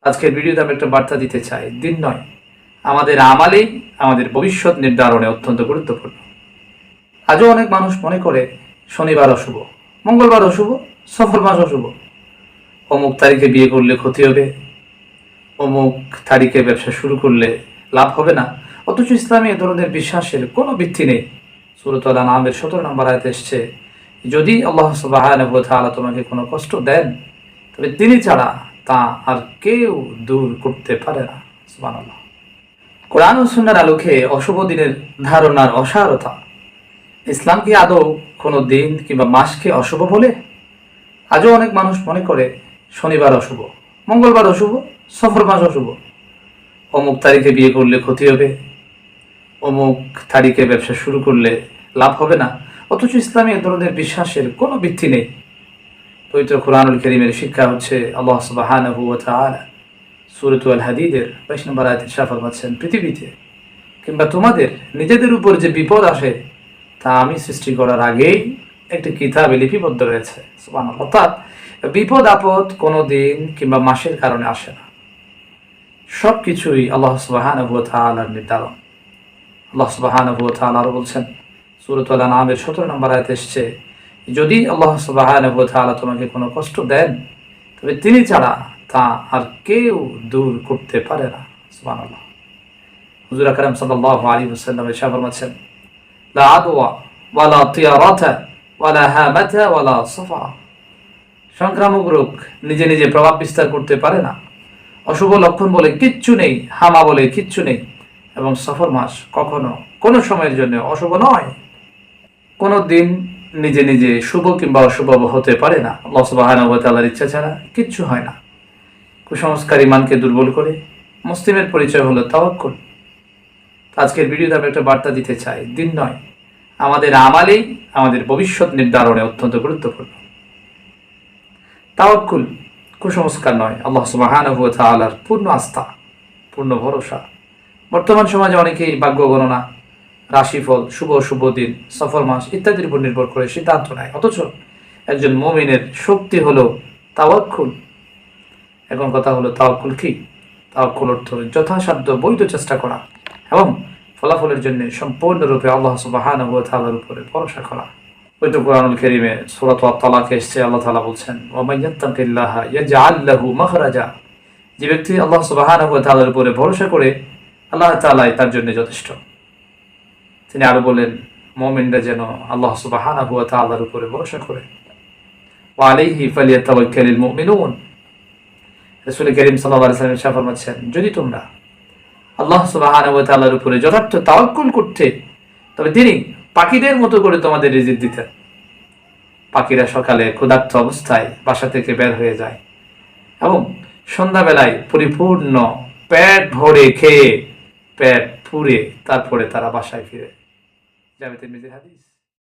আজকের ভিডিওতে আমি একটা বার্তা দিতে চাই, দিন নয়, আমাদের আমালেই আমাদের ভবিষ্যৎ নির্ধারণে অত্যন্ত গুরুত্বপূর্ণ। আজও অনেক মানুষ মনে করে শনিবার অশুভ, মঙ্গলবার অশুভ, সফর মাস অশুভ, অমুক তারিখে বিয়ে করলে ক্ষতি হবে, অমুক তারিখে ব্যবসা শুরু করলে লাভ হবে না। অথচ ইসলামে এ ধরনের বিশ্বাসের কোনো ভিত্তি নেই। সূরা আল-আনআমের 17 নম্বর আয়াতে এসেছে, যদি আল্লাহ সুবহানাহু ওয়া তাআলা তোমাকে কোনো কষ্ট দেন তবে তিনি ছাড়া তা আর কেউ দূর করতে পারে না। সুবহানাল্লাহ। কোরআন ও সুন্নাহর আলোকে অশুভ দিনের ধারণার অসারতা। ইসলাম কি আদৌ কোনো দিন কিংবা মাসকে অশুভ বলে? আজও অনেক মানুষ মনে করে শনিবার অশুভ, মঙ্গলবার অশুভ, সফর মাস অশুভ, অমুক তারিখে বিয়ে করলে ক্ষতি হবে, অমুক তারিখে ব্যবসা শুরু করলে লাভ হবে না। অথচ ইসলামে এ ধরনের বিশ্বাসের কোনো ভিত্তি নেই। পবিত্র কুরআনুল কারীমের শিক্ষা হচ্ছে, আল্লাহ সুবহানাহু ওয়া তাআলা সূরা আল হাদীদের 22 নম্বর আয়াতে ইরশাদ ফরমাচ্ছেন, পৃথিবীতে কিংবা তোমাদের নিজেদের উপর যে বিপদ আসে তা আমি সৃষ্টি করার আগেই একটি কিতাবে লিপিবদ্ধ রয়েছে। সুবহানাল্লাহ। অর্থাৎ বিপদ আপদ কোনো দিন কিংবা মাসের কারণে আসে না, সব কিছুই আল্লাহ সুবহানাহু ওয়া তাআলার নির্ধারণ। আল্লাহ সুবহানাহু ওয়া তাআলা আরো বলছেন, সূরা আল-আনআমের 17 নম্বর আয়াতে এসেছে, যদি আল্লাহ সুবহানাহু ওয়া তাআলা তোমাকে কোনো কষ্ট দেন তবে তিনি ছাড়া তা আর কেউ দূর করতে পারে না। সুবহানাল্লাহ। হুজুর আকরাম সাল্লাল্লাহু আলাইহি ওয়াসাল্লাম ইরশাদ ফরমাচ্ছেন, লা আদওয়া ওয়ালা তিয়ারাতা ওয়ালা হামাতা ওয়ালা সাফা। সংক্রামক রোগ নিজে নিজে প্রভাব বিস্তার করতে পারে না, অশুভ লক্ষণ বলে কিচ্ছু নেই, হামা বলে কিচ্ছু নেই, এবং সফর মাস কখনো কোনো সময়ের জন্য অশুভ নয়। কোনো দিন নিজে নিজে শুভ কিংবা অশুভ হতে পারে না। আল্লাহ সুবহানাহু ওয়া তাআলার ইচ্ছা ছাড়া কিচ্ছু হয় না। কুসংস্কার ইমানকে দুর্বল করে। মুসলিমের পরিচয় হলো তাওয়াক্কুল। আজকের ভিডিওতে আমি একটা বার্তা দিতে চাই, দিন নয়, আমাদের আমালেই আমাদের ভবিষ্যৎ নির্ধারণে অত্যন্ত গুরুত্বপূর্ণ। তাওয়াক্কুল কুসংস্কার নয়, আল্লাহ সুবহানাহু ওয়া তাআলার পূর্ণ আস্থা, পূর্ণ ভরসা। বর্তমান সমাজে অনেকেই ভাগ্য গণনা, রাশিফল, শুভ অশুভ দিন, সফর মাস ইত্যাদির উপর নির্ভর করে সিদ্ধান্ত নেয়। অথচ একজন মুমিনের শক্তি হলো তাওয়াক্কুল। এখন কথা হলো, তাওয়াক্কুল কি? তাওয়াক্কুল অর্থ যথাসাধ্য বৈধ চেষ্টা করা এবং ফলাফলের জন্য সম্পূর্ণরূপে আল্লাহ সুবহানাহু ওয়া তাআলার উপরে ভরসা করা। পবিত্র কুরআনুল কারীমে সূরা আত-তালাকে এসেছে, আল্লাহ তাআলা বলছেন, ওয়া মান ইয়াত্তাকিল্লাহা ইয়াজআল লাহু মাখরাজা। যে ব্যক্তি আল্লাহ সুবহানাহু ওয়া তাআলার উপরে ভরসা করে, আল্লাহ তাআলাই তার জন্য যথেষ্ট। তিনি আরো বলেন, মুমিনরা যেন আল্লাহ সুবহানাহু ওয়া তাআলার উপরে ভরসা করে। ওয়া আলাইহি ফালিয়াতাওয়াক্কালিল মুমিনুন। রাসূল কারীম সাল্লাল্লাহু আলাইহি ওয়াসাল্লাম ইরশাদ ফরমাচ্ছেন, যদি তোমরা আল্লাহ সুবহানাহু ওয়া তাআলার উপরে যথার্থ তাওয়াক্কুল করতে তবে তিনি পাখিদের মতো করে তোমাদের রিজিক দিতেন। পাখিরা সকালে ক্ষুধার্ত অবস্থায় বাসা থেকে বের হয়ে যায় এবং সন্ধ্যাবেলায় পরিপূর্ণ পেট ভরে খেয়ে পেট পুরে তারপরে তারা বাসায় ফিরে যাবে। তিরমিজির হাদিস।